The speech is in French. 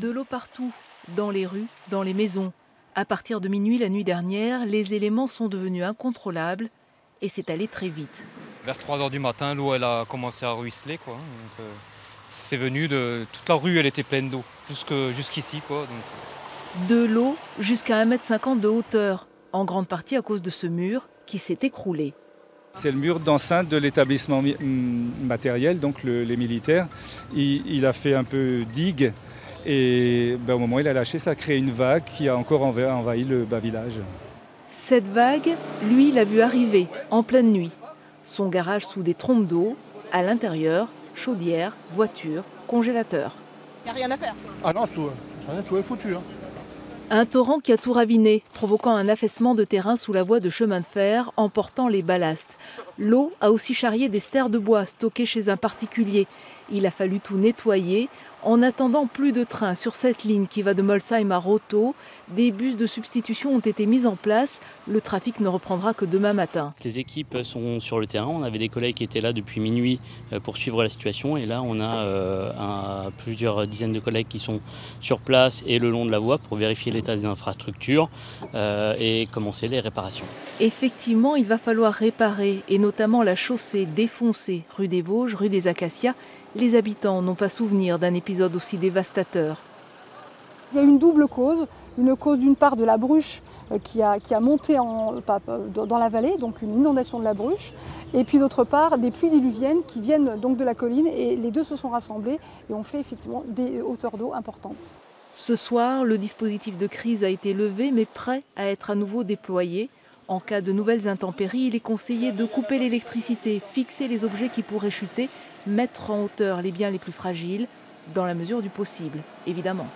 De l'eau partout, dans les rues, dans les maisons. À partir de minuit la nuit dernière, les éléments sont devenus incontrôlables et c'est allé très vite. Vers 3 h du matin, l'eau elle a commencé à ruisseler, quoi. Donc, c'est venu de toute la rue, elle était pleine d'eau, jusqu'ici, quoi. De l'eau jusqu'à 1,50 m de hauteur, en grande partie à cause de ce mur qui s'est écroulé. C'est le mur d'enceinte de l'établissement matériel, donc les militaires. Il a fait un peu digue et au moment où il a lâché, ça a créé une vague qui a encore envahi le bas village. Cette vague, lui, l'a vu arriver en pleine nuit. Son garage sous des trompes d'eau, à l'intérieur, chaudière, voiture, congélateur. Il n'y a rien à faire. Ah non, tout est foutu. Hein. Un torrent qui a tout raviné, provoquant un affaissement de terrain sous la voie de chemin de fer, emportant les ballasts. L'eau a aussi charrié des stères de bois stockés chez un particulier. Il a fallu tout nettoyer. En attendant, plus de trains sur cette ligne qui va de Molsheim à Rotto. Des bus de substitution ont été mis en place. Le trafic ne reprendra que demain matin. Les équipes sont sur le terrain. On avait des collègues qui étaient là depuis minuit pour suivre la situation. Et là, on a plusieurs dizaines de collègues qui sont sur place et le long de la voie pour vérifier l'état des infrastructures et commencer les réparations. Effectivement, il va falloir réparer, et notamment la chaussée défoncée, rue des Vosges, rue des Acacias. Les habitants n'ont pas souvenir d'un épisode aussi dévastateur. Il y a une double cause. Une cause d'une part de la Bruche qui a monté dans la vallée, donc une inondation de la Bruche. Et puis d'autre part, des pluies diluviennes qui viennent donc de la colline. Et les deux se sont rassemblés et ont fait effectivement des hauteurs d'eau importantes. Ce soir, le dispositif de crise a été levé, mais prêt à être à nouveau déployé. En cas de nouvelles intempéries, il est conseillé de couper l'électricité, fixer les objets qui pourraient chuter, mettre en hauteur les biens les plus fragiles, dans la mesure du possible, évidemment.